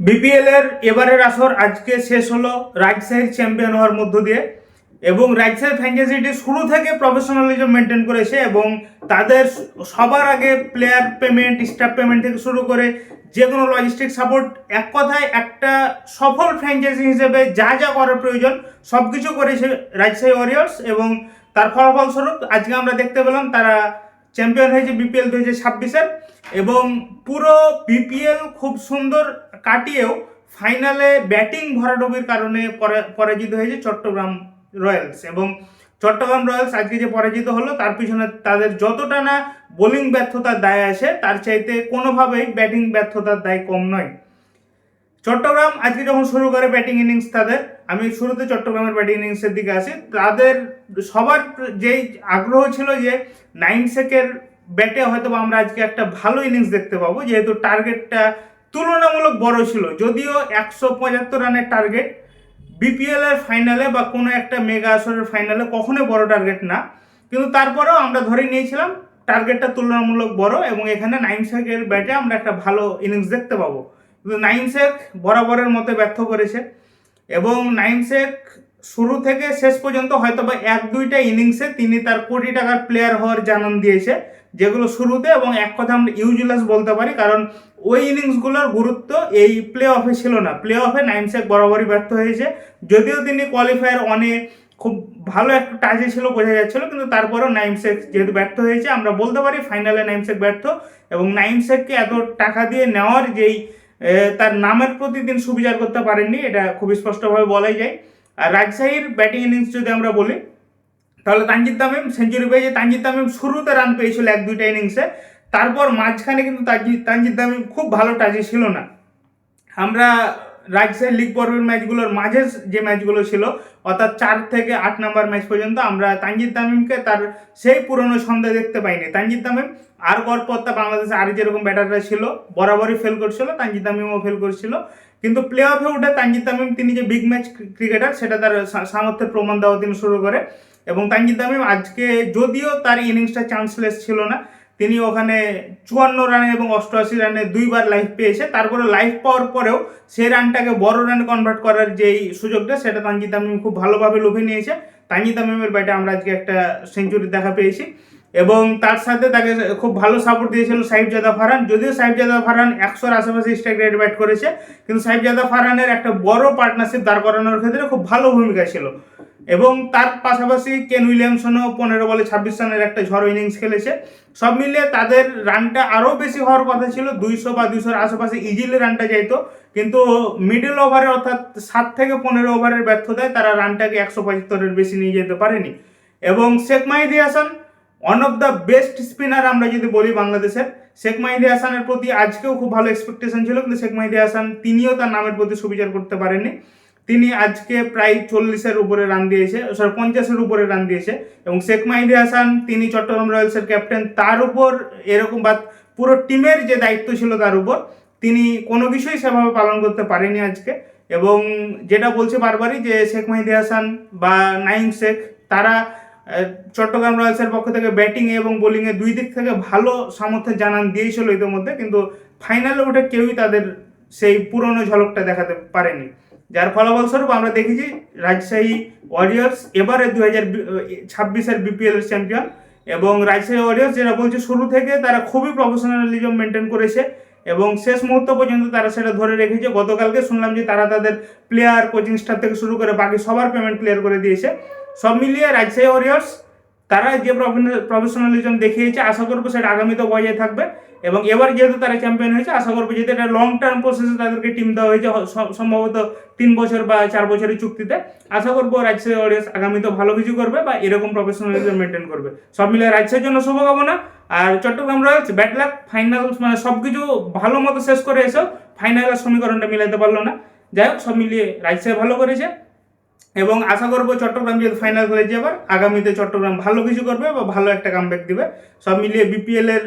BPL এর এবারের আসর আজকে শেষ হলো রাজশাহীর চ্যাম্পিয়ন হওয়ার মধ্য দিয়ে। এবং রাজশাহী ফ্র্যাঞ্চাইজিটি শুরু থেকে প্রফেশনালিজম মেনটেন করেছে এবং তাদের সবার আগে প্লেয়ার পেমেন্ট, স্টাফ পেমেন্ট থেকে শুরু করে যে কোনো লজিস্টিক সাপোর্ট, এক কথায় একটা সফল ফ্র্যাঞ্চাইজি হিসেবে যা যা করার প্রয়োজন সব কিছু করেছে রাজশাহী ওয়ারিয়র্স। এবং তার ফলাফলস্বরূপ আজকে আমরা দেখতে পেলাম তারা চ্যাম্পিয়ন হয়েছে বিপিএল 2026-এর। এবং পুরো বিপিএল খুব সুন্দর কাটিয়েও ফাইনালে ব্যাটিং ভরাডুবির কারণে পরাজিত হয়েছে চট্টগ্রাম রয়্যালস। এবং চট্টগ্রাম রয়্যালস আজকে যে পরাজিত হলো তার পিছনে তাদের যতটা না বোলিং ব্যর্থতার দায় আসে, তার চাইতে কোনোভাবেই ব্যাটিং ব্যর্থতার দায় কম নয়। চট্টগ্রাম আজকে যখন শুরু করে ব্যাটিং ইনিংস তাদের, আমি শুরুতে চট্টগ্রামের ব্যাটিং ইনিংসের দিকে আসি। তাদের সবার যেই আগ্রহ ছিল যে নাইম শেখের ব্যাটে হয়তো আমরা আজকে একটা ভালো ইনিংস দেখতে পাবো, যেহেতু টার্গেটটা তুলনামূলক বড় ছিল। যদিও 175 রানের টার্গেট বিপিএল এর ফাইনালে বা কোনো একটা মেগা আসরের ফাইনালে কখনোই বড় টার্গেট না, কিন্তু তারপরেও আমরা ধরে নিয়েছিলাম টার্গেটটা তুলনামূলক বড় এবং এখানে নাইম শেখের ব্যাটে আমরা একটা ভালো ইনিংস দেখতে পাবো। কিন্তু নাইম শেখ বরাবরের মতো ব্যর্থ করেছে। এবং নাইম শেখ শুরু থেকে শেষ পর্যন্ত হয়তো বা 1-2টা ইনিংসে তিনি তার কোটি টাকার প্লেয়ার হওয়ার জানান দিয়েছে, যেগুলো শুরুতে, এবং এক কথা আমরা ইউজলেস বলতে পারি, কারণ ওই ইনিংসগুলোর গুরুত্ব এই প্লে অফে ছিল না। প্লে অফে নাইম শেখ বরাবরই ব্যর্থ হয়েছে। যদিও তিনি কোয়ালিফায়ার অনে খুব ভালো একটা টাচে ছিল, বোঝা যাচ্ছিল, কিন্তু তারপরেও নাইম শেখ যেহেতু ব্যর্থ হয়েছে, আমরা বলতে পারি ফাইনালে নাইম শেখ ব্যর্থ। এবং নাইম শেখকে এত টাকা দিয়ে নেওয়ার যেই তার নামের প্রতি দিন সুবিচার করতে পারেননি, এটা খুব স্পষ্টভাবে বলাই যায়। আর রাজশাহীর ব্যাটিং ইনিংস যদি আমরা বলি, তাহলে তানজিদ তামিম সেঞ্চুরি পেয়েছে। তানজিদ তামিম শুরুতে রান পেয়েছিল 1-2টা ইনিংসে, তারপর মাঝখানে কিন্তু তানজিদ তামিম খুব ভালো টাচে ছিল না। আমরা রাজশাহী লিগ পর্বের ম্যাচগুলোর মাঝে যে ম্যাচগুলো ছিল, অর্থাৎ 4 থেকে 8 নাম্বার ম্যাচ পর্যন্ত, আমরা তানজিদ তামিমকে তার সেই পুরনো সন্ধ্যা দেখতে পাইনি। তানজিদ তামিম আর গড়পত্তা বাংলাদেশে আর যেরকম ব্যাটাররা ছিল বরাবরই ফেল করছিল, তানজিদ তামিমও ফেল করছিল। কিন্তু প্লে অফে উঠে তানজিদ তামিম তিনি যে বিগ ম্যাচ ক্রিকেটার, সেটা তার সামর্থ্যের প্রমাণ দেওয়া তিনি শুরু করে। এবং তানজিদ তামিম আজকে যদিও তার ইনিংসটা চান্সলেস ছিল না, তিনি ওখানে 54 রানে এবং 88 রানে 2বার লাইফ পেয়েছে। তারপরে লাইফ পাওয়ার পরেও সেই রানটাকে বড় রানে কনভার্ট করার যেই সুযোগটা, সেটা তানজিদ তামিম খুব ভালোভাবে লুফে নিয়েছে। তানজিদ তামিমের ব্যাটে আমরা আজকে একটা সেঞ্চুরি দেখা পেয়েছি। এবং তার সাথে তাকে খুব ভালো সাপোর্ট দিয়েছিল সাহিবজাদা ফারহান। যদিও সাহিবজাদা ফারহান 100-র আশেপাশে স্ট্রাইক রেট ব্যাট করেছে, কিন্তু সাহিবজাদা ফারহানের একটা বড় পার্টনারশিপ দাঁড় করানোর ক্ষেত্রে খুব ভালো ভূমিকা ছিল। এবং তার পাশাপাশি কেন উইলিয়ামসনও 15 বলে 26 রানের একটা ঝড় ইনিংস খেলেছে। সব মিলিয়ে তাদের রানটা আরও বেশি হওয়ার কথা ছিল, 200 বা 200-র আশেপাশে ইজিলি রানটা যাইতো, কিন্তু মিডল ওভারে অর্থাৎ 7 থেকে 15 ওভারের ব্যর্থতায় তারা রানটাকে 175-এর বেশি নিয়ে যেতে পারেনি। এবং Sheikh Mahidi Hasan one of the best spinner আমরা যদি বলি বাংলাদেশের, শেখ মাহিদি হাসানের প্রতি আজকেও খুব ভালো এক্সপেকটেশন ছিল, কিন্তু শেখ মাহিদি হাসান তিনিও তার নামের প্রতি সুবিচার করতে পারেননি। তিনি আজকে প্রায় 40-এর উপরে রান দিয়েছে, 50-এর উপরে রান দিয়েছে। এবং শেখ মাহিদি হাসান তিনি চট্টগ্রাম রয়্যালসের ক্যাপ্টেন, তার উপর এরকম বা পুরো টিমের যে দায়িত্ব ছিল তার উপর তিনি কোনো কিছুই সেভাবে পালন করতে পারেনি আজকে। এবং যেটা বলছে বারবারই যে শেখ মাহিদি হাসান বা নাইম শেখ তারা চট্টগ্রাম রয়্যালসের পক্ষ থেকে ব্যাটিংয়ে এবং বোলিংয়ে দুই দিক থেকে ভালো সামর্থ্য জানান দিয়েছিল ইতিমধ্যে, কিন্তু ফাইনালে উঠে কেউই তাদের সেই পুরনো ঝলকটা দেখাতে পারেনি। যার ফলাফলস্বরূপ আমরা দেখেছি রাজশাহী ওয়ারিয়র্স এবারে 2026-এর বিপিএল এর চ্যাম্পিয়ন। এবং রাজশাহী ওয়ারিয়র্স যেটা বলছে, শুরু থেকে তারা খুবই প্রফেশনালিজম মেনটেন করেছে এবং শেষ মুহূর্ত পর্যন্ত তারা সেটা ধরে রেখেছে। গতকালকে শুনলাম যে তারা তাদের প্লেয়ার, কোচিং স্টাফ থেকে শুরু করে বাকি সবার পেমেন্ট ক্লিয়ার করে দিয়েছে। সব মিলিয়ে রাজশাহী ওয়ারিয়র্স তারা যে প্রফেশনালিজম দেখিয়েছে, আশা করবো সেটা আগামীতে বজায় থাকবে। এবং এবার যেহেতু তারা চ্যাম্পিয়ন হয়েছে, আশা করবো যেহেতু এটা লং টার্ম প্রসেসে তাদেরকে টিম দেওয়া হয়েছে, সম্ভবত 3 বছর বা 4 বছরের চুক্তিতে, আশা করবো রাজশাহী ওয়ারিয়র্স আগামীতে ভালো কিছু করবে বা এরকম প্রফেশনালিজম মেনটেন করবে। সব মিলিয়ে রাজশাহীর জন্য শুভকামনা। আর Chattogram royals bad luck, final মানে সব কিছু ভালো মতো শেষ করে এসেও ফাইনালের সমীকরণটা মিলাতে পারলো না। যাই হোক, সব মিলিয়ে রাজশাহী ভালো করেছে এবং আশা করবো চট্টগ্রাম যেহেতু ফাইনাল করেছে, এবার আগামীতে চট্টগ্রাম ভালো কিছু করবে বা ভালো একটা কামব্যাক দিবে। সব মিলিয়ে বিপিএল এর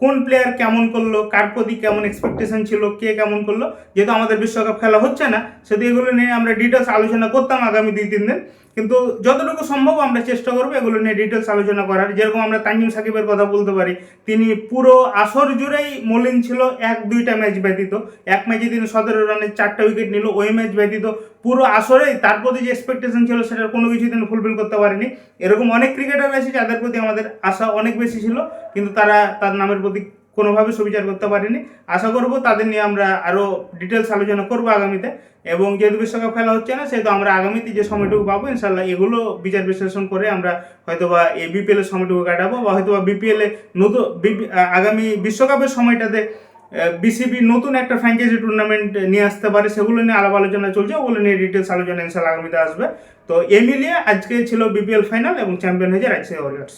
কোন প্লেয়ার কেমন করলো, কার প্রতি কেমন এক্সপেকটেশন ছিল, কে কেমন করলো, যেহেতু আমাদের বিশ্বকাপ খেলা হচ্ছে না, সেহেতু এগুলো নিয়ে আমরা ডিটেলস আলোচনা করতাম আগামী 2-3 দিন, কিন্তু যতটুকু সম্ভব আমরা চেষ্টা করবো এগুলো নিয়ে ডিটেলস আলোচনা করার। যেরকম আমরা তানজিম সাকিবের কথা বলতে পারি, তিনি পুরো আসর জুড়েই মলিন ছিল, 1-2টা ম্যাচ ব্যতীত। এক ম্যাচে তিনি 17 রানে 4টা উইকেট নিল, ওই ম্যাচ ব্যতীত পুরো আসরেই তার প্রতি যে এক্সপেকটেশন ছিল সেটার কোনো কিছু তিনি ফুলফিল করতে পারেনি। এরকম অনেক ক্রিকেটার আছে যাদের প্রতি আমাদের আশা অনেক বেশি ছিল, কিন্তু তারা তার নামের প্রতি কোনোভাবে সুবিচার করতে পারেনি। আশা করব তাদের নিয়ে আমরা আরও ডিটেলস আলোচনা করবো আগামীতে। এবং যেহেতু বিশ্বকাপ খেলা হচ্ছে না, সেহেতু আমরা আগামীতে যে সময়টুকু পাবো ইনশাল্লাহ এগুলো বিচার বিশ্লেষণ করে আমরা হয়তোবা এই বিপিএল এর সময়টুকু কাটাবো, বা হয়তোবা বিপিএল এ নতুন আগামী বিশ্বকাপের সময়টাতে বিসিবি নতুন একটা ফ্র্যাঞ্চাইজি টুর্নামেন্ট নিয়ে আসতে পারে, সেগুলো নিয়ে আলাপ আলোচনা চলছে, ওগুলো নিয়ে ডিটেলস আলোচনা ইনশাল্লাহ আগামীতে আসবে। তো এই মিলিয়ে আজকে ছিল বিপিএল ফাইনাল এবং চ্যাম্পিয়ন হয়েছে রাজশাহী ওয়ারিয়র্স।